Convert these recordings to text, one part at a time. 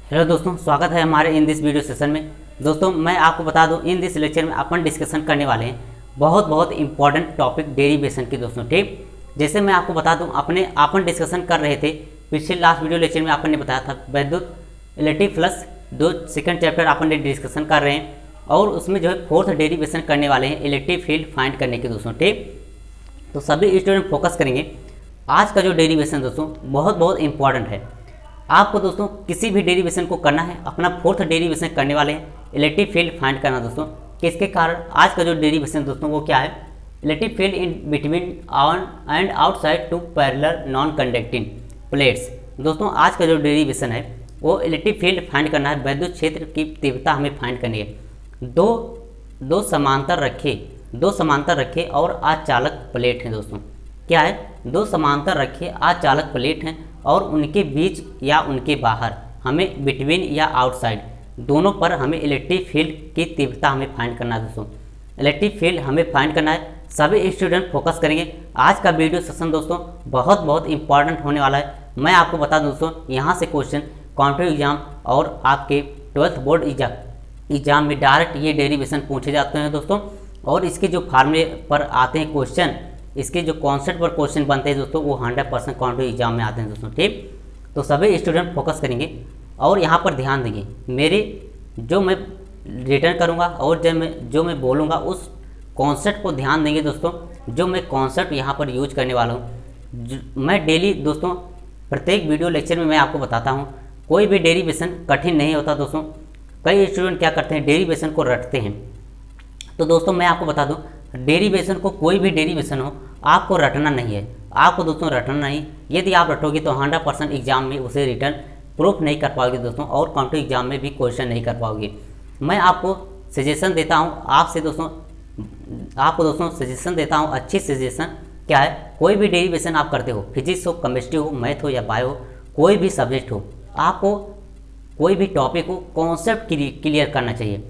Hello दोस्तों, स्वागत है हमारे इन दिस वीडियो सेशन में। दोस्तों मैं आपको बता दूं, इन दिस लेक्चर में अपन डिस्कशन करने वाले हैं बहुत इंपॉर्टेंट टॉपिक डेरिवेशन की। दोस्तों ठीक, जैसे मैं आपको बता दूं, अपन डिस्कशन कर रहे थे पिछले लास्ट वीडियो लेक्चर में। अपन ने बताया था वैद्युत इलेक्ट्रिक फ्लक्स, दो सेकंड चैप्टर अपन ने डिस्कशन कर रहे हैं और उसमें जो है फोर्थ डेरिवेशन करने वाले हैं इलेक्ट्रिक फील्ड फाइंड करने के। दोस्तों ठीक, तो सभी स्टूडेंट फोकस करेंगे। आज का जो डेरिवेशन दोस्तों बहुत इंपॉर्टेंट है। आपको दोस्तों किसी भी डेरिवेशन को करना है, अपना फोर्थ डेरिवेशन करने वाले हैं इलेक्ट्रिक फील्ड फाइंड करना दोस्तों। किसके कारण आज का जो डेरिवेशन दोस्तों वो क्या है, electric field in between on and outside two parallel non conducting plates. दोस्तों आज का जो डेरिवेशन है वो इलेक्ट्रिक फील्ड फाइंड करना है, वैद्युत क्षेत्र की तीव्रता हमें फाइंड करनी है। दो समांतर रखे और अचालक प्लेट हैं दोस्तों। क्या है, दो समांतर रखे अचालक प्लेट हैं और उनके बीच या उनके बाहर हमें बिटवीन या आउटसाइड दोनों पर हमें इलेक्ट्रिक फील्ड की तीव्रता हमें फाइंड करना है दोस्तों। इलेक्ट्रिक फील्ड हमें फाइंड करना है। सभी स्टूडेंट फोकस करेंगे। आज का वीडियो सेशन दोस्तों बहुत इंपॉर्टेंट होने वाला है। मैं आपको बता दूं दोस्तों, यहाँ से क्वेश्चन कॉम्पिटिटिव एग्जाम और आपके 12th बोर्ड एग्जाम में डायरेक्ट ये डेरिवेशन पूछे जाते हैं दोस्तों। और इसके जो फार्मूले पर आते हैं क्वेश्चन, इसके जो कॉन्सेप्ट पर क्वेश्चन बनते हैं दोस्तों, वो 100% कॉम्पिटिटिव एग्जाम में आते हैं दोस्तों ठीक। तो सभी स्टूडेंट फोकस करेंगे और यहाँ पर ध्यान देंगे। मेरे जो मैं रिटर्न करूँगा और जो मैं बोलूँगा उस कॉन्सेप्ट को ध्यान देंगे दोस्तों। जो मैं कॉन्सेप्ट यहाँ पर यूज करने वाला हूँ, मैं डेली दोस्तों प्रत्येक वीडियो लेक्चर में मैं आपको बताता हूँ, कोई भी डेरिवेशन कठिन नहीं होता दोस्तों। कई स्टूडेंट क्या करते हैं, डेरिवेशन को रटते हैं। तो दोस्तों मैं आपको बता दूं, डेरिवेशन को, कोई भी डेरिवेशन हो, आपको रटना नहीं है। आपको दोस्तों रटना नहीं। यदि आप रटोगे तो 100% एग्जाम में उसे रिटर्न प्रूफ नहीं कर पाओगे दोस्तों, और कॉम्पिटिटिव एग्जाम में भी क्वेश्चन नहीं कर पाओगे। मैं आपको सजेशन देता हूँ आपको दोस्तों सजेशन देता हूँ, अच्छी सजेशन। क्या है, कोई भी डेरिवेशन आप करते हो, फिजिक्स हो, केमिस्ट्री हो, मैथ हो या बायो हो, कोई भी सब्जेक्ट हो, आपको कोई भी टॉपिक हो, कॉन्सेप्ट क्लियर करना चाहिए।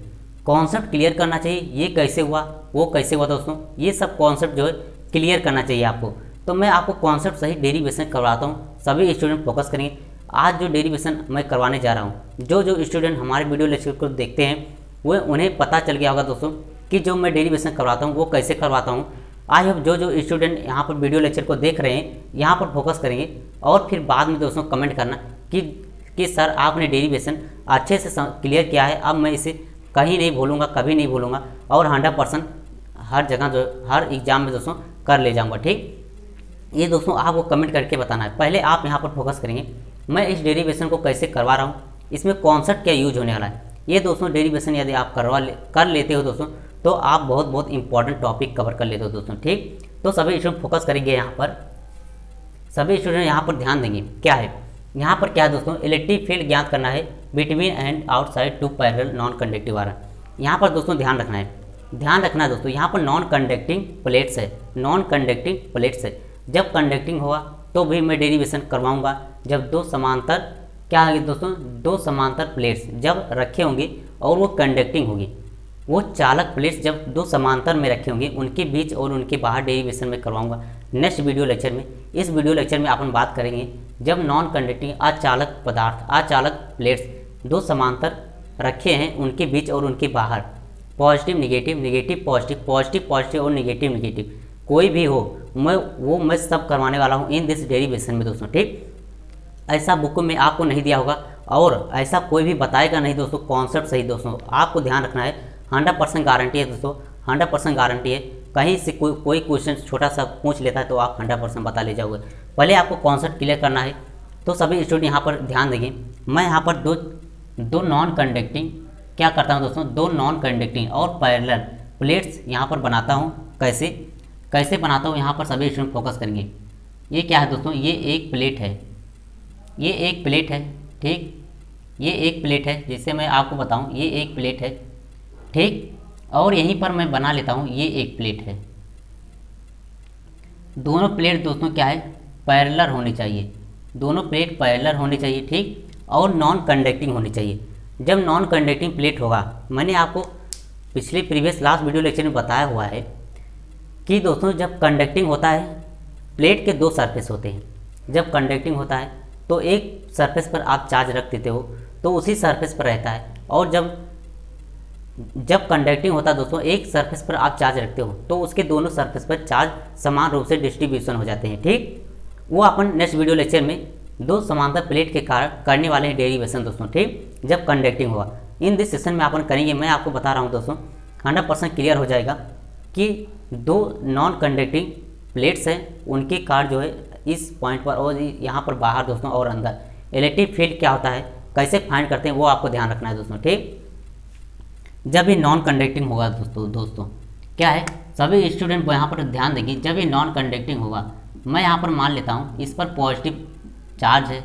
कॉन्सेप्ट क्लियर करना चाहिए, ये कैसे हुआ, वो कैसे हुआ दोस्तों, ये सब कॉन्सेप्ट जो है क्लियर करना चाहिए आपको। तो मैं आपको कॉन्सेप्ट सही डेरिवेशन करवाता हूँ। सभी स्टूडेंट फोकस करेंगे। आज जो डेरिवेशन मैं करवाने जा रहा हूँ, जो स्टूडेंट हमारे वीडियो लेक्चर को देखते हैं वो उन्हें पता चल गया होगा दोस्तों कि जो मैं डेरिवेशन करवाता हूँ वो कैसे करवाता हूँ। आई होप जो स्टूडेंट यहाँ पर वीडियो लेक्चर को देख रहे हैं यहाँ पर फोकस करेंगे और फिर बाद में दोस्तों कमेंट करना कि सर आपने डेरिवेशन अच्छे से क्लियर किया है, अब मैं इसे कहीं नहीं भूलूंगा, कभी नहीं भूलूंगा और 100% हर जगह जो हर एग्जाम में दोस्तों कर ले जाऊंगा ठीक। ये दोस्तों आपको कमेंट करके बताना है। पहले आप यहाँ पर फोकस करेंगे, मैं इस डेरिवेशन को कैसे करवा रहा हूँ, इसमें कॉन्सेप्ट क्या यूज होने वाला है। ये दोस्तों डेरिवेशन यदि आप कर लेते हो दोस्तों, तो आप बहुत इंपॉर्टेंट टॉपिक कवर कर लेते हो दोस्तों ठीक। तो सभी स्टूडेंट फोकस करेंगे यहाँ पर, सभी स्टूडेंट यहाँ पर ध्यान देंगे। क्या है यहाँ पर, क्या है दोस्तों, इलेक्ट्रिक फील्ड ज्ञात करना है between and outside two parallel non conductive wire. यहाँ पर दोस्तों ध्यान रखना है दोस्तों, यहाँ पर नॉन कंडक्टिंग प्लेट्स है। जब कंडक्टिंग होगा तो भी मैं डेरिवेशन करवाऊंगा। जब दो समांतर प्लेट्स जब रखे होंगे और वो कंडक्टिंग होगी, वो चालक प्लेट्स जब दो समांतर में रखे होंगे, उनके बीच और उनके बाहर डेरिवेशन में करवाऊंगा नेक्स्ट वीडियो लेक्चर में। इस वीडियो लेक्चर में अपन बात करेंगे जब नॉन कंडक्टिंग अचालक प्लेट्स दो समांतर रखे हैं, उनके बीच और उनके बाहर पॉजिटिव नेगेटिव पॉजिटिव और नेगेटिव कोई भी हो, मैं सब करवाने वाला हूँ इन दिस डेरिवेशन में दोस्तों ठीक। ऐसा बुक में आपको नहीं दिया होगा और ऐसा कोई भी बताएगा नहीं दोस्तों। कॉन्सेप्ट सही दोस्तों आपको ध्यान रखना है। 100% गारंटी है दोस्तों, 100% गारंटी है। कहीं से कोई क्वेश्चन छोटा सा पूछ लेता है तो आप 100% बता ले जाओगे। पहले आपको कॉन्सेप्ट क्लियर करना है। तो सभी स्टूडेंट यहाँ पर ध्यान देंगे। मैं यहाँ पर दो नॉन कंडक्टिंग क्या करता हूँ दोस्तों, दो नॉन कंडक्टिंग और पैरेलल प्लेट्स यहाँ पर बनाता हूँ। कैसे बनाता हूँ यहाँ पर सभी स्टूडेंट फोकस करेंगे। ये क्या है दोस्तों, ये एक प्लेट है ठीक। ये एक प्लेट है, जैसे मैं आपको बताऊँ, ये एक प्लेट है ठीक। और यहीं पर मैं बना लेता हूँ, ये एक प्लेट है। दोनों प्लेट दोस्तों क्या है, पैरेलल होनी चाहिए। दोनों प्लेट पैरेलल होनी चाहिए ठीक, और नॉन कंडक्टिंग होनी चाहिए। जब नॉन कंडक्टिंग प्लेट होगा, मैंने आपको पिछले प्रीवियस लास्ट वीडियो लेक्चर में बताया हुआ है कि दोस्तों जब कंडक्टिंग होता है, प्लेट के दो सरफेस होते हैं। जब कंडक्टिंग होता है तो एक सरफेस पर आप चार्ज रख देते हो तो उसी सरफेस पर रहता है, और जब कंडक्टिंग होता है दोस्तों, एक सरफेस पर आप चार्ज रखते हो तो उसके दोनों सरफेस पर चार्ज समान रूप से डिस्ट्रीब्यूशन हो जाते हैं। ठीक, वो अपन नेक्स्ट वीडियो लेक्चर में दो समांतर प्लेट के कारण करने वाले हैं डेरिवेशन दोस्तों। ठीक, जब कंडक्टिंग होगा इन दिस सेशन में अपन करेंगे। मैं आपको बता रहा हूँ दोस्तों 100% क्लियर हो जाएगा कि दो नॉन कंडक्टिंग प्लेट्स हैं, उनके कारण जो है इस पॉइंट पर और यहाँ पर बाहर दोस्तों और अंदर इलेक्ट्रिक फील्ड क्या होता है, कैसे फाइंड करते हैं, वो आपको ध्यान रखना है दोस्तों। ठीक, जब ये नॉन कंडक्टिंग होगा दोस्तों क्या है, सभी स्टूडेंट यहाँ पर ध्यान देंगे। जब ये नॉन कंडक्टिंग होगा, मैं यहाँ पर मान लेता हूँ इस पर पॉजिटिव चार्ज है,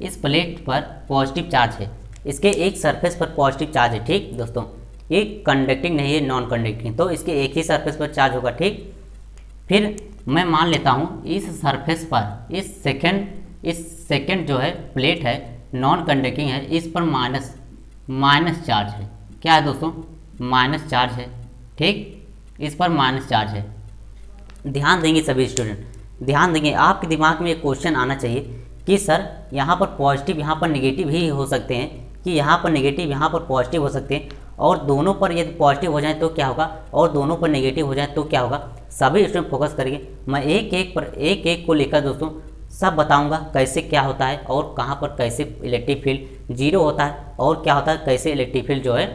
इस प्लेट पर पॉजिटिव चार्ज है, इसके एक सरफेस पर पॉजिटिव चार्ज है। ठीक दोस्तों, ये कंडक्टिंग नहीं है, नॉन कंडक्टिंग, तो इसके एक ही सरफेस पर चार्ज होगा। ठीक, फिर मैं मान लेता हूँ इस सरफेस पर इस सेकेंड जो है प्लेट है नॉन कंडक्टिंग है, इस पर माइनस चार्ज है। क्या है दोस्तों, माइनस चार्ज है। ठीक, इस पर माइनस चार्ज है। ध्यान देंगे सभी स्टूडेंट, ध्यान देंगे। आपके दिमाग में एक क्वेश्चन आना चाहिए कि सर यहाँ पर पॉजिटिव यहाँ पर नेगेटिव ही हो सकते हैं, कि यहाँ पर नेगेटिव यहाँ पर पॉजिटिव हो सकते हैं, और दोनों पर यदि पॉजिटिव हो जाए तो क्या होगा, और दोनों पर नेगेटिव हो जाए तो क्या होगा। सभी स्टूडेंट फोकस करेंगे। मैं एक को लेकर दोस्तों सब बताऊंगा कैसे क्या होता है, और कहाँ पर कैसे इलेक्ट्रिक फील्ड जीरो होता है, और क्या होता है कैसे इलेक्ट्रिक फील्ड जो है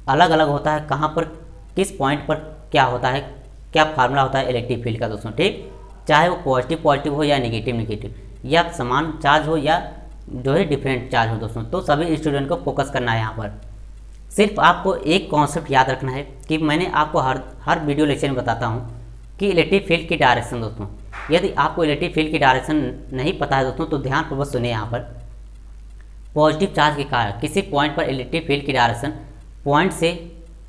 अलग अलग होता है, कहाँ पर किस पॉइंट पर क्या होता है, क्या फार्मूला होता है इलेक्ट्रिक फील्ड का दोस्तों। ठीक, चाहे वो पॉजिटिव हो या नेगेटिव, या समान चार्ज हो या जो है डिफरेंट चार्ज हो दोस्तों, तो सभी स्टूडेंट को फोकस करना है। यहाँ पर सिर्फ आपको एक कॉन्सेप्ट याद रखना है कि मैंने आपको हर वीडियो लेक्चर में बताता हूँ कि इलेक्ट्रिक फील्ड की डायरेक्शन दोस्तों। यदि आपको इलेक्ट्रिक फील्ड की डायरेक्शन नहीं पता है दोस्तों तो ध्यानपूर्वक सुनिए। यहाँ पर पॉजिटिव चार्ज के कारण किसी पॉइंट पर इलेक्ट्रिक फील्ड की डायरेक्शन पॉइंट से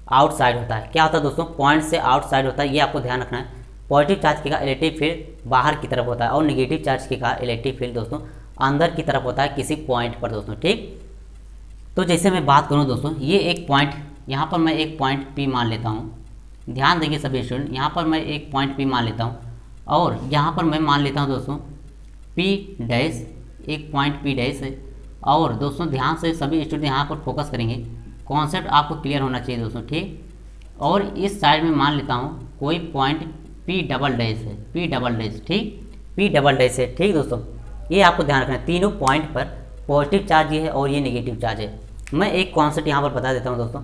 आउटसाइड होता है। क्या होता है दोस्तों, पॉइंट से आउटसाइड होता है, ये आपको ध्यान रखना है। पॉजिटिव चार्ज के कारण इलेक्ट्रिक फील्ड बाहर की तरफ होता है, और नेगेटिव चार्ज के कारण इलेक्ट्रिक फील्ड दोस्तों अंदर की तरफ होता है किसी पॉइंट पर दोस्तों। ठीक, तो जैसे मैं बात करूं दोस्तों, ये एक पॉइंट, यहाँ पर मैं एक पॉइंट P मान लेता हूँ। ध्यान देंगे सभी स्टूडेंट, यहाँ पर मैं एक पॉइंट P मान लेता हूँ, और यहाँ पर मैं मान लेता हूँ दोस्तों P डैश, एक पॉइंट P डैश है। और दोस्तों ध्यान से सभी स्टूडेंट यहाँ पर फोकस करेंगे, कॉन्सेप्ट आपको क्लियर होना चाहिए दोस्तों। ठीक, और इस साइड में मान लेता हूँ कोई पॉइंट P डबल डैश है, P डबल डैश। ठीक, P डबल डैश है। ठीक दोस्तों, ये आपको ध्यान रखना है। तीनों पॉइंट पर पॉजिटिव चार्ज ये है और ये नेगेटिव चार्ज है। मैं एक कॉन्सेप्ट यहाँ पर बता देता हूँ दोस्तों,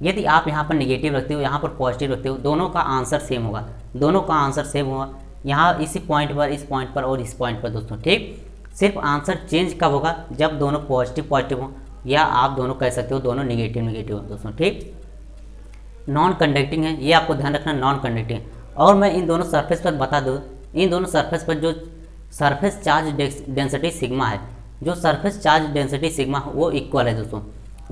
यदि आप यहाँ पर नेगेटिव रखते हो, यहाँ पर पॉजिटिव रखते हो, दोनों का आंसर सेम होगा, दोनों का आंसर सेम होगा, यहाँ इसी पॉइंट पर, इस पॉइंट पर और इस पॉइंट पर दोस्तों। ठीक, सिर्फ आंसर चेंज कब होगा, जब दोनों पॉजिटिव हो, या आप दोनों कह सकते हो दोनों नेगेटिव हो दोस्तों। ठीक, नॉन कंडक्टिंग है, ये आपको ध्यान रखना, नॉन कंडक्टिंग। और मैं इन दोनों सरफेस पर बता दूँ, इन दोनों सरफेस पर जो सरफेस चार्ज डेंसिटी सिग्मा है, जो सरफेस चार्ज डेंसिटी सिग्मा वो इक्वल है दोस्तों।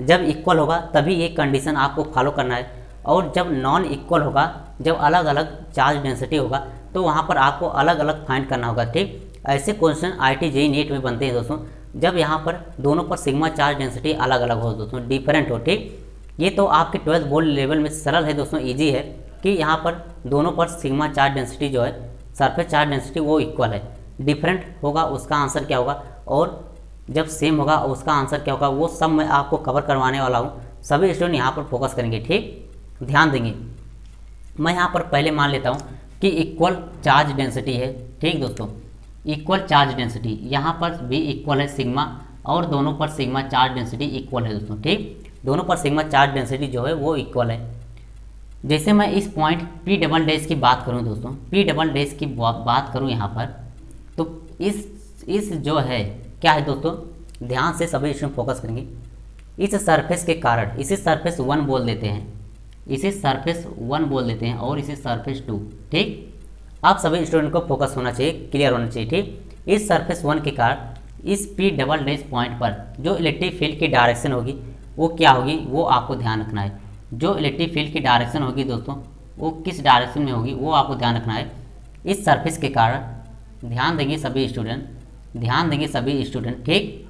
जब इक्वल होगा तभी ये कंडीशन आपको फॉलो करना है, और जब नॉन इक्वल होगा, जब अलग अलग चार्ज डेंसिटी होगा, तो वहाँ पर आपको अलग अलग फाइंड करना होगा। ठीक, ऐसे क्वेश्चन IIT JEE नीट में बनते हैं दोस्तों, जब यहाँ पर दोनों पर सिग्मा चार्ज डेंसिटी अलग अलग हो दोस्तों, डिफरेंट हो। ठीक, ये तो आपके 12th बोर्ड लेवल में सरल है दोस्तों, ईजी है कि यहाँ पर दोनों पर सिग्मा चार्ज डेंसिटी जो है, सरफेस चार्ज डेंसिटी वो इक्वल है। डिफरेंट होगा उसका आंसर क्या होगा, और जब सेम होगा उसका आंसर क्या होगा, वो सब मैं आपको कवर करवाने वाला हूँ। सभी स्टूडेंट यहाँ पर फोकस करेंगे। ठीक, ध्यान देंगे। मैं यहाँ पर पहले मान लेता हूँ कि इक्वल चार्ज डेंसिटी है। ठीक दोस्तों, इक्वल चार्ज डेंसिटी, यहाँ पर भी इक्वल है सिग्मा, और दोनों पर सिग्मा चार्ज डेंसिटी इक्वल है दोस्तों। ठीक, दोनों पर सिग्मा चार्ज डेंसिटी जो है वो इक्वल है। जैसे मैं इस पॉइंट P डबल डैश की बात करूँ दोस्तों, P डबल डैश की बात करूँ यहाँ पर, तो इस जो है क्या है दोस्तों, ध्यान से सभी इसमें फोकस करेंगे। इस सरफेस के कारण इसे सरफेस 1 बोल देते हैं, इसे सरफेस 1 बोल देते हैं, और इसे सरफेस 2। ठीक, आप सभी स्टूडेंट को फोकस होना चाहिए, क्लियर होना चाहिए। ठीक, इस सरफेस 1 के कारण इस P डबल डैश पॉइंट पर जो इलेक्ट्रिक फील्ड की डायरेक्शन होगी वो क्या होगी, वो आपको ध्यान रखना है। जो इलेक्ट्रिक फील्ड की डायरेक्शन होगी दोस्तों, वो किस डायरेक्शन में होगी वो आपको ध्यान रखना है। इस सरफेस के कारण ध्यान देंगे सभी स्टूडेंट, ध्यान देंगे सभी स्टूडेंट। ठीक,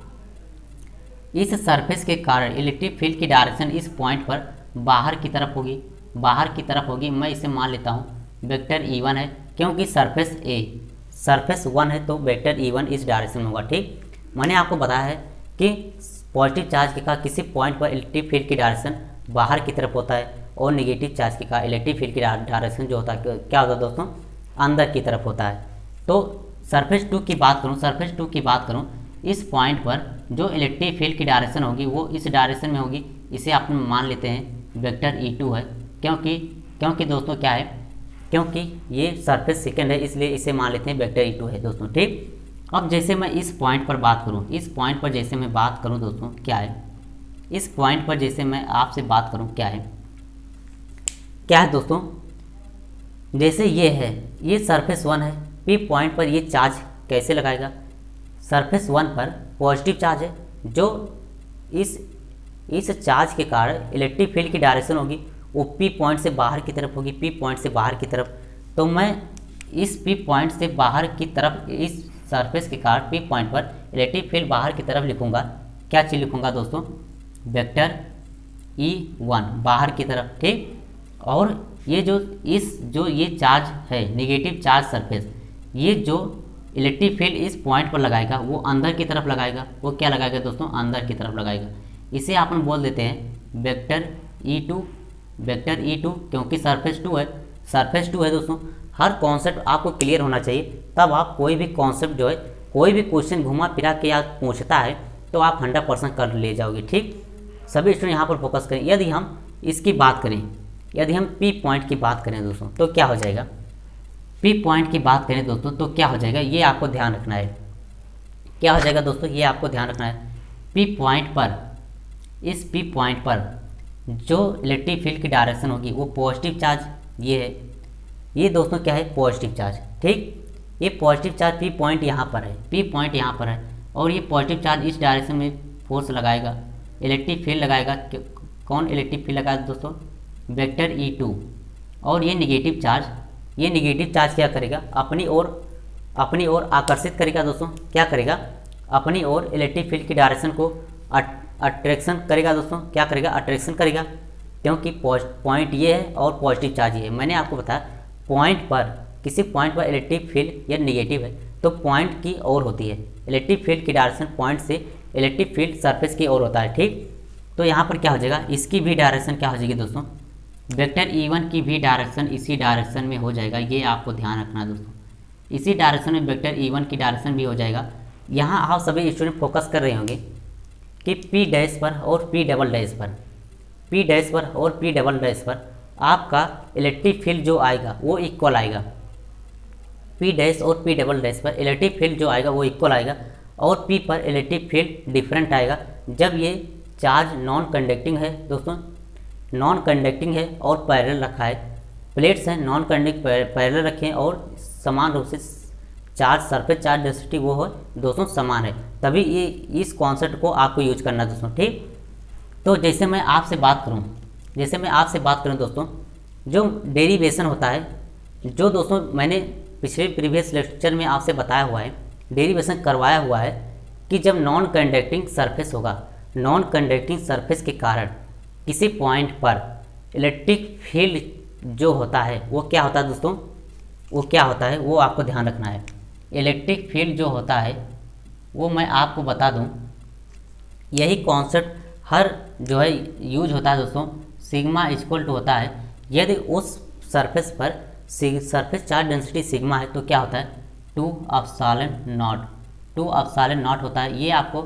इस सरफेस के कारण इलेक्ट्रिक फील्ड की डायरेक्शन इस पॉइंट पर बाहर की तरफ होगी, बाहर की तरफ होगी। मैं इसे मान लेता हूँ वेक्टर E1 है, क्योंकि सरफेस 1 है तो वेक्टर E1 इस डायरेक्शन में होगा। ठीक, मैंने आपको बताया है कि पॉजिटिव चार्ज के कारण किसी पॉइंट पर इलेक्ट्रिक फील्ड की डायरेक्शन बाहर की तरफ होता है और नेगेटिव चार्ज के कारण इलेक्ट्रिक फील्ड की डायरेक्शन जो होता है क्या होता है दोस्तों, अंदर की तरफ होता है। तो सरफेस 2 की बात करूँ, इस पॉइंट पर जो इलेक्ट्रिक फील्ड की डायरेक्शन होगी वो इस डायरेक्शन में होगी। इसे आप मान लेते हैं वेक्टर E2 है, क्योंकि दोस्तों क्या है, क्योंकि ये सरफेस सेकंड है इसलिए इसे मान लेते हैं वेक्टर E2 है दोस्तों, ठीक। अब जैसे मैं इस पॉइंट पर बात करूँ, दोस्तों क्या है, इस पॉइंट पर जैसे मैं आपसे बात करूँ क्या है दोस्तों, जैसे ये सरफेस 1 है, पी पॉइंट पर ये चार्ज कैसे लगाएगा, सरफेस 1 पर पॉजिटिव चार्ज है, जो इस चार्ज के कारण इलेक्ट्रिक फील्ड की डायरेक्शन होगी वो पी पॉइंट से बाहर की तरफ होगी, पी पॉइंट से बाहर की तरफ। तो मैं इस पी पॉइंट से बाहर की तरफ, इस सरफेस के कारण पी पॉइंट पर इलेक्ट्रिक फील्ड बाहर की तरफ लिखूंगा, क्या चीज़ लिखूंगा दोस्तों, वेक्टर E1 बाहर की तरफ, ठीक। और ये जो ये चार्ज है नेगेटिव चार्ज सरफेस, ये जो इलेक्ट्रिक फील्ड इस पॉइंट पर लगाएगा वो अंदर की तरफ लगाएगा, वो क्या लगाएगा दोस्तों, अंदर की तरफ लगाएगा। इसे अपन बोल देते हैं वेक्टर E2, क्योंकि सरफेस 2 है दोस्तों। हर कॉन्सेप्ट आपको क्लियर होना चाहिए, तब आप कोई भी कॉन्सेप्ट जो है, कोई भी क्वेश्चन घुमा फिरा के या पूछता है तो आप 100% कर ले जाओगे, ठीक। सभी स्टूडेंट यहाँ पर फोकस करें। यदि हम इसकी बात करें, यदि हम पी पॉइंट की बात करें दोस्तों तो क्या हो जाएगा, पी पॉइंट की बात करें दोस्तों तो क्या हो जाएगा, ये आपको ध्यान रखना है। क्या हो जाएगा दोस्तों, ये आपको ध्यान रखना है। पी पॉइंट पर, इस पी पॉइंट पर जो इलेक्ट्रिक फील्ड की डायरेक्शन होगी वो पॉजिटिव चार्ज ये है, ये दोस्तों क्या है, पॉजिटिव चार्ज, ठीक। ये पॉजिटिव चार्ज पी पॉइंट यहाँ पर है, पी पॉइंट यहाँ पर है, और ये पॉजिटिव चार्ज इस डायरेक्शन में फोर्स लगाएगा, इलेक्ट्रिक फील्ड लगाएगा। कौन इलेक्ट्रिक फील्ड लगाएगा दोस्तों, वेक्टर E2। और ये नेगेटिव चार्ज क्या करेगा, अपनी ओर आकर्षित करेगा दोस्तों, क्या करेगा, अपनी ओर इलेक्ट्रिक फील्ड की डायरेक्शन को अट्रैक्शन करेगा दोस्तों, क्या करेगा, अट्रैक्शन करेगा, क्योंकि पॉइंट ये है और पॉजिटिव चार्ज ये है। मैंने आपको बताया पॉइंट पर, किसी पॉइंट पर इलेक्ट्रिक फील्ड या नेगेटिव है तो पॉइंट की ओर होती है, इलेक्ट्रिक फील्ड की डायरेक्शन पॉइंट से इलेक्ट्रिक फील्ड सरफेस की ओर होता है, ठीक। तो यहाँ पर क्या हो जाएगा, इसकी भी डायरेक्शन क्या हो जाएगी दोस्तों, वेक्टर E1 की भी डायरेक्शन इसी डायरेक्शन में हो जाएगा, ये आपको ध्यान रखना है दोस्तों। इसी डायरेक्शन में वेक्टर E1 की डायरेक्शन भी हो जाएगा। यहाँ आप सभी स्टूडेंट फोकस कर रहे होंगे कि P डैश पर और P डबल डैश पर, P डैश पर और P डबल डैश पर आपका इलेक्ट्रिक फील्ड जो आएगा वो इक्वल आएगा। P डैश और P डबल डैश पर इलेक्ट्रिक फील्ड जो आएगा वो इक्वल आएगा, और P पर इलेक्ट्रिक फील्ड डिफरेंट आएगा जब ये चार्ज नॉन कंडक्टिंग है दोस्तों, नॉन कंडक्टिंग है और पैरेलल रखा है, प्लेट्स हैं नॉन कंडक्टिंग पैरेलल रखे हैं और समान रूप से चार्ज सरफेस चार्ज डेंसिटी वो है दोस्तों समान है, तभी ये इस कॉन्सेप्ट को आपको यूज करना है दोस्तों, ठीक। तो जैसे मैं आपसे बात करूं दोस्तों, जो डेरिवेशन होता है, जो दोस्तों मैंने पिछले प्रीवियस लेक्चर में आपसे बताया हुआ है, डेरिवेशन करवाया हुआ है कि जब नॉन कंडक्टिंग सरफेस होगा, नॉन कंडक्टिंग सरफेस के कारण किसी पॉइंट पर इलेक्ट्रिक फील्ड जो होता है वो क्या होता है दोस्तों, वो क्या होता है वो आपको ध्यान रखना है। इलेक्ट्रिक फील्ड जो होता है वो मैं आपको बता दूं, यही कॉन्सेप्ट हर जो है यूज होता है दोस्तों, सिग्मा इक्वल टू होता है, यदि उस सरफेस पर सरफेस चार्ज डेंसिटी सिग्मा है तो क्या होता है 2 एप्सिलॉन नॉट होता है। ये आपको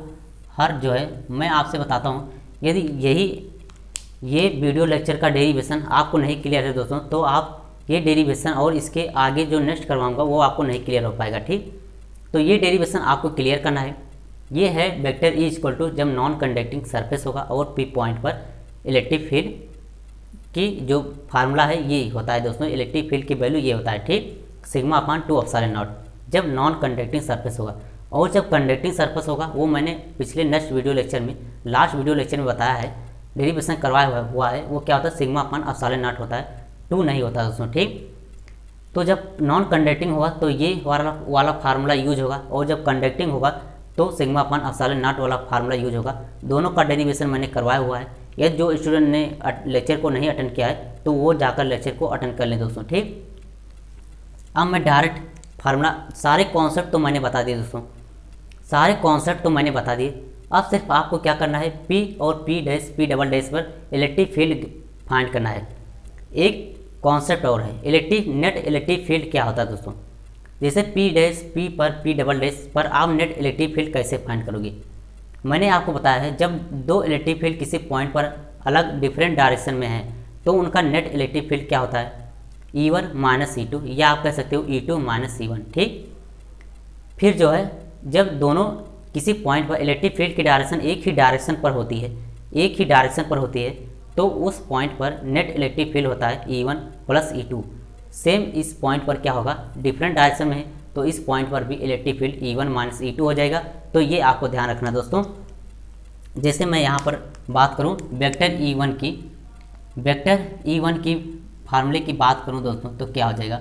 हर जो है मैं आपसे बताता हूँ, यदि ये वीडियो लेक्चर का डेरिवेशन आपको नहीं क्लियर है दोस्तों तो आप ये डेरिवेशन और इसके आगे जो नेक्स्ट करवाऊंगा वो आपको नहीं क्लियर हो पाएगा, ठीक। तो ये डेरिवेशन आपको क्लियर करना है। ये है वेक्टर E इक्वल टू जब नॉन कंडक्टिंग सरफेस होगा और P पॉइंट पर इलेक्ट्रिक फील्ड की जो फार्मूला है ये होता है दोस्तों, इलेक्ट्रिक फील्ड की वैल्यू ये होता है, ठीक, सिग्मा अपान 2 एप्सिलॉन नॉट जब नॉन कंडक्टिंग सरफेस होगा। और जब कंडक्टिंग सरफेस होगा वो मैंने पिछले नेक्स्ट वीडियो लेक्चर में, लास्ट वीडियो लेक्चर में बताया है, डेरिवेशन करवाया हुआ है, वो क्या होता है सिग्मा अपान एप्सिलॉन नॉट होता है, 2 नहीं होता दोस्तों, ठीक। तो जब नॉन कंडक्टिंग होगा तो ये वाला फार्मूला यूज होगा, और जब कंडक्टिंग होगा तो सिग्मा अपान एप्सिलॉन नॉट वाला फार्मूला यूज होगा। दोनों का डेरिवेशन मैंने करवाया हुआ है, या जो स्टूडेंट ने लेक्चर को नहीं अटेंड किया है तो वो जाकर लेक्चर को अटेंड कर लें दोस्तों, ठीक। अब मैं डायरेक्ट फार्मूला, सारे कॉन्सेप्ट तो मैंने बता दिए दोस्तों, सारे कॉन्सेप्ट तो मैंने बता दिए। अब सिर्फ आपको क्या करना है, P और P डबल डैश पर इलेक्ट्रिक फील्ड फाइंड करना है। एक कॉन्सेप्ट और है, नेट इलेक्ट्रिक फील्ड क्या होता है दोस्तों। जैसे P पर P डबल डैश पर आप नेट इलेक्ट्रिक फील्ड कैसे फाइंड करोगे। मैंने आपको बताया है, जब दो इलेक्ट्रिक फील्ड किसी पॉइंट पर अलग डिफरेंट डायरेक्शन में है तो उनका नेट इलेक्ट्रिक फील्ड क्या होता है, E1 माइनस E2, या आप कह सकते हो E2 माइनस E1। ठीक, फिर जो है जब दोनों किसी पॉइंट पर इलेक्ट्रिक फील्ड की डायरेक्शन एक ही डायरेक्शन पर होती है तो उस पॉइंट पर नेट इलेक्ट्रिक फील्ड होता है E1 प्लस E2। सेम इस पॉइंट पर क्या होगा, डिफरेंट डायरेक्शन में है तो इस पॉइंट पर भी electric field E1 minus E2 हो जाएगा। तो ये आपको ध्यान रखना दोस्तों। जैसे मैं यहाँ पर बात करूँ वेक्टर E1 की फार्मूले की बात करूँ दोस्तों तो क्या हो जाएगा,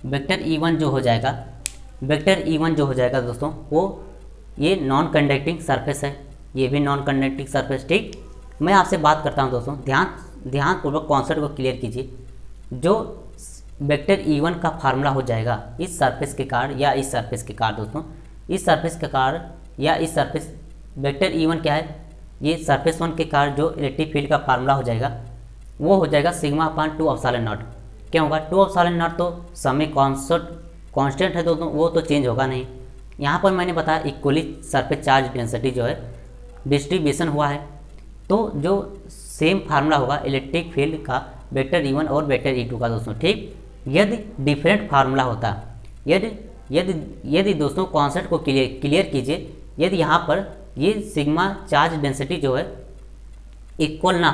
वेक्टर E1 जो हो जाएगा दोस्तों वो ये नॉन कंडक्टिंग सरफेस है, ये भी नॉन कंडक्टिंग सरफेस। ठीक, मैं आपसे बात करता हूँ दोस्तों, ध्यानपूर्वक कॉन्सेप्ट को क्लियर कीजिए। जो वेक्टर E1 का फार्मूला हो जाएगा इस सरफेस के कारण या इस सरफेस के कारण दोस्तों, इस सरफेस के कारण या इस सरफेस, वेक्टर E1 क्या है, ये सरफेस 1 के कारण जो इलेक्ट्रिक फील्ड का फार्मूला हो जाएगा वो हो जाएगा सिग्मा अपान 2 एप्सिलॉन नॉट। क्या होगा, 2 एप्सिलॉन नॉट तो समय कांस्टेंट है दोस्तों, वो तो चेंज होगा नहीं। यहाँ पर मैंने बताया इक्वली सरफेस चार्ज डेंसिटी जो है डिस्ट्रीब्यूशन हुआ है, तो जो सेम फार्मूला होगा इलेक्ट्रिक फील्ड का वेक्टर E1 और वेक्टर E2 का दोस्तों। ठीक, यदि डिफरेंट फार्मूला होता, यदि दोस्तों कॉन्सेप्ट को क्लियर कीजिए, यदि यहाँ पर ये सिग्मा चार्ज डेंसिटी जो है इक्वल ना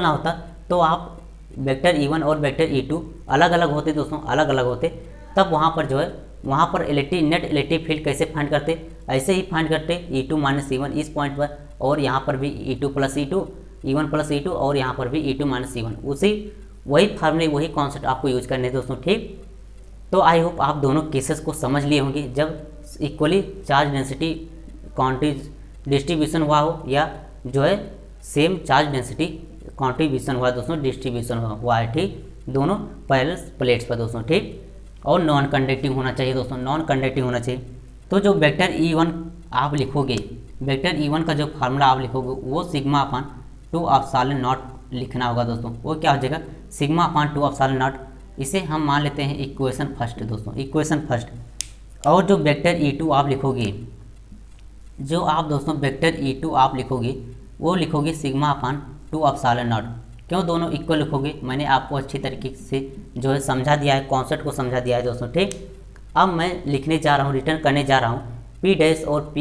होता तो आप वेक्टर E1 और वेक्टर E2 अलग अलग होते दोस्तों, अलग अलग होते, तब वहाँ पर जो है वहाँ पर नेट इलेक्ट्रिक फील्ड कैसे फाइंड करते, ऐसे ही फाइंड करते E2 माइनस E1 इस पॉइंट पर, और यहाँ पर भी E2 plus E2, E1 plus E2, और यहाँ पर भी E2 माइनस E1, वही फार्मूले वही कॉन्सेप्ट आपको यूज करने हैं दोस्तों। ठीक, तो आई होप आप दोनों केसेस को समझ लिए होंगे, जब equally charge density quantity distribution हुआ हो या जो है सेम चार्ज डेंसिटी कॉन्ट्रीब्यूशन हुआ दोस्तों, डिस्ट्रीब्यूशन हुआ है। ठीक, दोनों पैरेलल प्लेट्स पर दोस्तों। ठीक, और नॉन कंडक्टिंग होना चाहिए दोस्तों, नॉन कंडक्टिंग होना चाहिए। तो जो वेक्टर E1 आप लिखोगे, वेक्टर E1 का जो फार्मूला आप लिखोगे वो सिग्मा अपान 2 एप्सिलॉन नॉट लिखना होगा दोस्तों। वो क्या हो जाएगा, सिग्मा अपान 2 एप्सिलॉन नॉट। इसे हम मान लेते हैं इक्वेशन फर्स्ट दोस्तों, इक्वेशन फर्स्ट। और जो वेक्टर E2 आप लिखोगे, जो आप दोस्तों वेक्टर E2 आप लिखोगे वो लिखोगे सिग्मा अपान 2 एप्सिलॉन नॉट। क्यों दोनों इक्वल लिखोगे, मैंने आपको अच्छी तरीके से जो है समझा दिया है, कॉन्सेप्ट को समझा दिया है दोस्तों। ठीक, अब मैं लिखने जा रहा हूँ, रिटर्न करने जा रहा हूँ P डैश और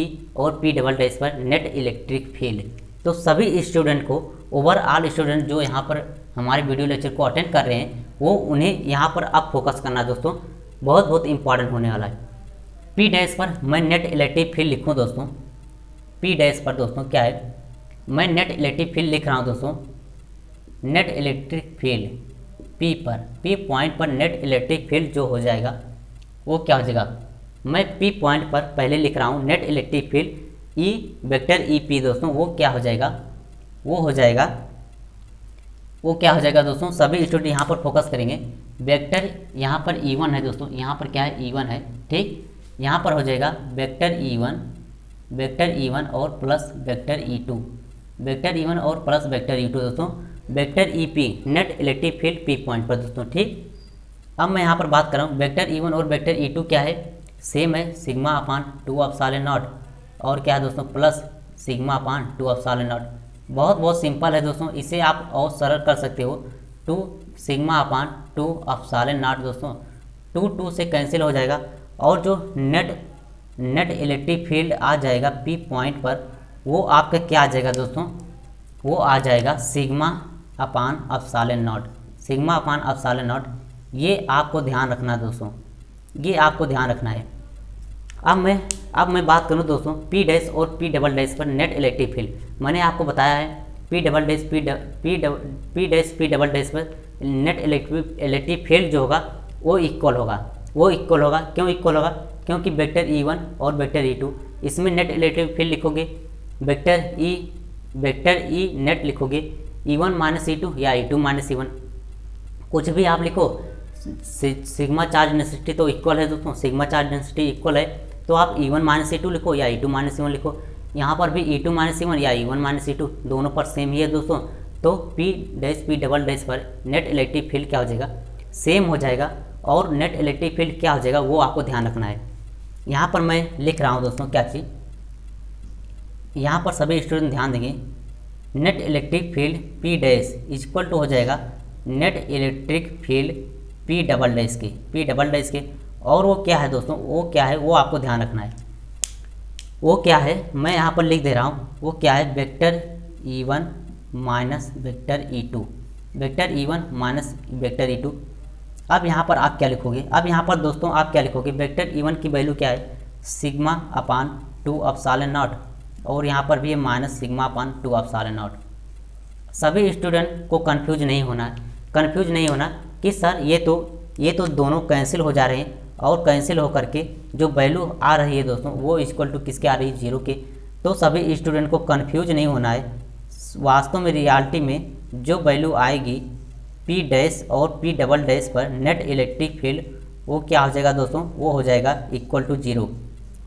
P डबल डैश पर नेट इलेक्ट्रिक फील्ड। तो सभी स्टूडेंट को, ओवरऑल स्टूडेंट जो यहाँ पर हमारे वीडियो लेक्चर को अटेंड कर रहे हैं, वो उन्हें यहाँ पर अब फोकस करना दोस्तों, बहुत इंपॉर्टेंट होने वाला है। P डैश पर मैं नेट इलेक्ट्रिक फील्ड लिखूँ दोस्तों, P डैश पर दोस्तों क्या है, मैं नेट इलेक्ट्रिक फील्ड लिख रहा हूँ दोस्तों। Net electric field P point पर नेट इलेक्ट्रिक फील्ड जो हो जाएगा वो क्या हो जाएगा, मैं P पॉइंट पर पहले लिख रहा हूँ net electric field E vector EP दोस्तों, वो क्या हो जाएगा दोस्तों, सभी स्टूडेंट यहाँ पर फोकस करेंगे। वेक्टर यहाँ पर E1 है दोस्तों, यहाँ पर क्या है E1 है। ठीक, यहाँ पर हो जाएगा वेक्टर E1 और plus vector E2, vector E1 और प्लस वेक्टर E2 दोस्तों, vector EP net electric field P point पर दोस्तों। ठीक, अब मैं यहाँ पर बात कर रहा हूँ वेक्टर E1 और वेक्टर E2 क्या है, सेम है सिग्मा अपान 2 एप्सिलॉन नॉट, और क्या है दोस्तों plus sigma upon 2 epsilon not. बहुत सिंपल है दोस्तों, इसे आप और सरल कर सकते हो, 2 सिग्मा अपान 2 एप्सिलॉन नॉट दोस्तों, 2 से कैंसिल हो जाएगा, और जो नेट इलेक्ट्रिक फील्ड आ जाएगा P पॉइंट पर, वो आपका क्या आ जाएगा दोस्तों, वो आ जाएगा sigma upon epsilon not, sigma upon epsilon not. ये आपको ध्यान रखना है दोस्तों, ये आपको ध्यान रखना है। अब मैं बात करूं दोस्तों P डैश और P डबल डैश पर नेट इलेक्ट्रिक फील्ड। मैंने आपको बताया है P double dash P double dash पर नेट इलेक्ट्रिक फील्ड जो होगा वो इक्वल होगा। क्यों इक्वल होगा, क्योंकि वेक्टर E1 और वेक्टर E2, इसमें नेट इलेक्ट्रिक फील्ड लिखोगे वेक्टर E नेट लिखोगे E1 माइनस E2 या E2 माइनस E1, कुछ भी आप लिखो, सिग्मा चार्ज डेंसिटी तो इक्वल है दोस्तों, सिग्मा चार्ज डेंसिटी इक्वल है, तो आप E1 माइनस E2 लिखो या E2 माइनस E1 लिखो। यहाँ पर भी E2 माइनस E1 या E1 माइनस E2 दोनों पर सेम ही है दोस्तों। तो P डबल डैश पर नेट इलेक्ट्रिक फील्ड क्या हो जाएगा, सेम हो जाएगा। और नेट इलेक्ट्रिक फील्ड क्या हो जाएगा वो आपको ध्यान रखना है। यहाँ पर मैं लिख रहा हूँ दोस्तों क्या चीज़, यहाँ पर सभी स्टूडेंट ध्यान देंगे। Net electric field P dash equal to हो जाएगा net electric field P double dash के। और वो क्या है दोस्तों, वो क्या है वो आपको ध्यान रखना है। वो क्या है मैं यहाँ पर लिख दे रहा हूँ, वो क्या है vector E1 minus vector E2, vector E1 minus vector E2। अब यहाँ पर आप क्या लिखोगे, अब यहाँ पर दोस्तों आप क्या लिखोगे, वेक्टर E1 की वैल्यू क्या है सिग्मा अपान 2 एप्सिलॉन नॉट, और यहाँ पर भी है minus sigma upon 2 epsilon not. सभी स्टूडेंट को कंफ्यूज नहीं होना कि सर ये तो दोनों कैंसिल हो जा रहे हैं, और कैंसिल होकर के जो वैल्यू आ रही है दोस्तों वो इक्वल टू किसके आ रही है, 0 के। तो सभी स्टूडेंट को कंफ्यूज नहीं होना है। वास्तव में रियलिटी में जो वैल्यू आएगी P डैश और P डबल डैश पर नेट इलेक्ट्रिक फील्ड वो क्या हो जाएगा दोस्तों, वो हो जाएगा इक्वल टू 0।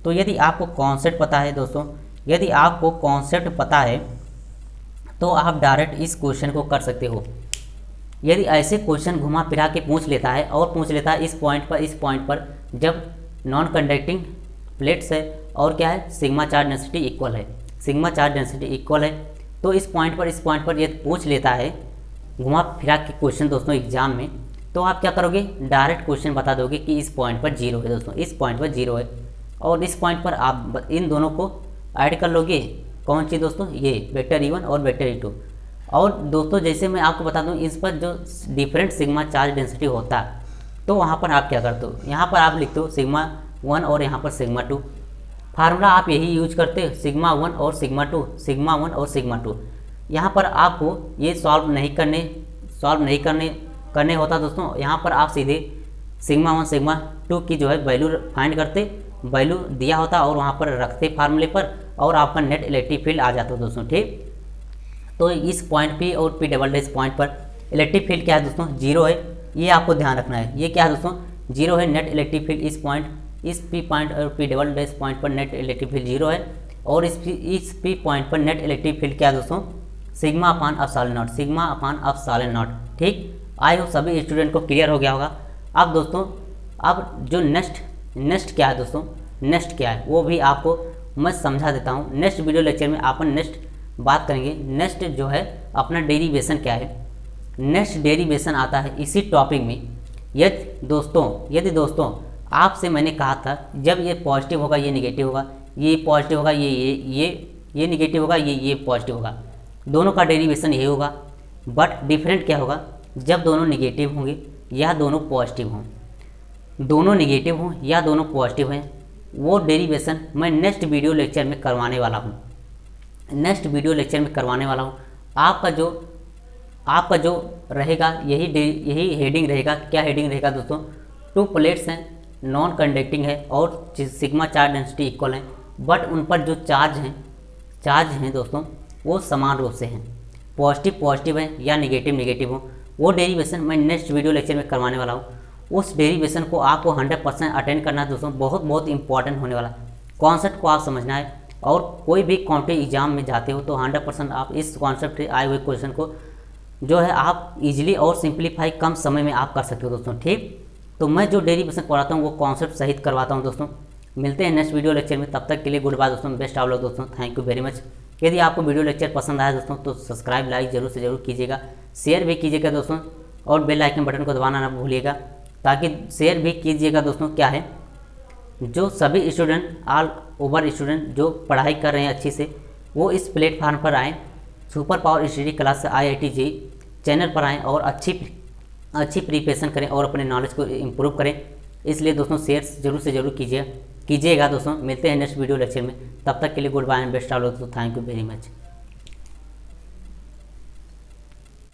तो यदि आपको कॉन्सेप्ट पता है दोस्तों, यदि आपको कॉन्सेप्ट पता है तो आप डायरेक्ट इस क्वेश्चन को कर सकते हो। यदि ऐसे क्वेश्चन घुमा फिरा के पूछ लेता है और पूछ लेता है इस पॉइंट पर जब नॉन कंडक्टिंग प्लेट्स है और क्या है सिग्मा चार्ज डेंसिटी इक्वल है, सिग्मा चार्ज डेंसिटी इक्वल है, तो इस पॉइंट पर यदि पूछ लेता है घुमा फिरा के क्वेश्चन दोस्तों एग्जाम में, तो आप क्या करोगे डायरेक्ट क्वेश्चन बता दोगे कि इस पॉइंट पर 0 है दोस्तों, इस पॉइंट पर 0 है। और इस पॉइंट पर आप इन दोनों को ऐड कर लोगे, कौन सी दोस्तों, ये वेक्टर E1 और वेक्टर E2। और दोस्तों जैसे मैं आपको बता दूं इस पर जो डिफरेंट सिग्मा चार्ज डेंसिटी होता है तो वहाँ पर आप क्या करते हो, यहाँ पर आप लिखते हो सिग्मा 1 और यहाँ पर सिग्मा 2। फार्मूला आप यही यूज करते हो सिग्मा 1 और सिग्मा 2, सिग्मा 1 और सिग्मा 2। यहाँ पर आपको ये सॉल्व नहीं करने होता दोस्तों। यहाँ पर आप सीधे सिग्मा 1 सिग्मा 2 की जो है वैल्यू फाइंड करते, वैल्यू दिया होता और वहाँ पर रखते फार्मूले पर, और आपका नेट इलेक्ट्रिक फील्ड आ जाता दोस्तों, ठीक। तो इस पॉइंट P और P डबल डैश पॉइंट पर इलेक्ट्रिक फील्ड क्या है दोस्तों, 0 है। ये आपको ध्यान रखना है, ये क्या है दोस्तों 0 है नेट इलेक्ट्रिक फील्ड। इस P पॉइंट और P डबल डैश पॉइंट पर नेट इलेक्ट्रिक फील्ड 0 है, और इस P पॉइंट पर नेट इलेक्ट्रिक फील्ड क्या है दोस्तों sigma upon epsilon not, sigma upon epsilon not, ठीक। आई होप सभी स्टूडेंट को क्लियर हो गया होगा। अब दोस्तों अब जो नेक्स्ट क्या है दोस्तों, नेक्स्ट क्या है वो भी आपको मैं समझा देता हूँ। नेक्स्ट वीडियो लेक्चर में अपन नेक्स्ट बात करेंगे। नेक्स्ट जो है अपना डेरिवेशन क्या है, नेक्स्ट डेरिवेशन आता है इसी टॉपिक में। यदि दोस्तों आपसे मैंने कहा था जब ये पॉजिटिव होगा ये निगेटिव होगा, ये पॉजिटिव होगा ये निगेटिव होगा, ये पॉजिटिव होगा, दोनों का डेरिवेशन यही होगा। बट डिफरेंट क्या होगा, जब दोनों निगेटिव होंगे या दोनों पॉजिटिव हों, दोनों निगेटिव हों या दोनों पॉजिटिव हैं, वो डेरिवेशन मैं नेक्स्ट वीडियो लेक्चर में करवाने वाला हूँ। आपका जो रहेगा यही हेडिंग रहेगा। क्या हेडिंग रहेगा दोस्तों, 2 प्लेट्स हैं, नॉन कंडक्टिंग है और सिग्मा चार्ज डेंसिटी इक्वल है, बट उन पर जो चार्ज हैं दोस्तों वो समान रूप से हैं, पॉजिटिव है या नेगेटिव हो। वो डेरिवेशन मैं नेक्स्ट वीडियो लेक्चर में करवाने वाला हूँ। उस डेरिवेशन को आपको 100% अटेंड करना है दोस्तों, बहुत इंपॉर्टेंट होने वाला। कॉन्सेप्ट को आप समझना है, और कोई भी कॉम्पिटिटिव एग्जाम में जाते हो तो 100% आप इस कॉन्सेप्ट से आए हुए क्वेश्चन को जो है आप इजीली और सिंप्लीफाई कम समय में आप कर सकते हो दोस्तों, ठीक। तो मैं जो डेरिवेशन कराता हूँ वो कॉन्सेप्ट सहित करवाता हूँ दोस्तों। मिलते हैं नेक्स्ट वीडियो लेक्चर में, तब तक के लिए गुड बाय दोस्तों, बेस्ट ऑफ लक दोस्तों, थैंक यू वेरी मच। यदि आपको वीडियो लेक्चर पसंद आया दोस्तों तो सब्सक्राइब लाइक जरूर से जरूर कीजिएगा, शेयर भी कीजिएगा दोस्तों, और बेल आइकन बटन को दबाना ना भूलिएगा, ताकि शेयर भी कीजिएगा दोस्तों। क्या है जो सभी स्टूडेंट ऑल ओवर स्टूडेंट जो पढ़ाई कर रहे हैं अच्छी से, वो इस प्लेटफार्म पर आएँ, super power study class IIT JEE channel पर आएँ और अच्छी प्रिपरेशन करें और अपने नॉलेज को इम्प्रूव करें। इसलिए दोस्तों शेयर जरूर से जरूर कीजिएगा दोस्तों। मिलते हैं नेक्स्ट वीडियो लेक्चर में, तब तक के लिए goodbye and best of luck दोस्तों, थैंक यू वेरी मच।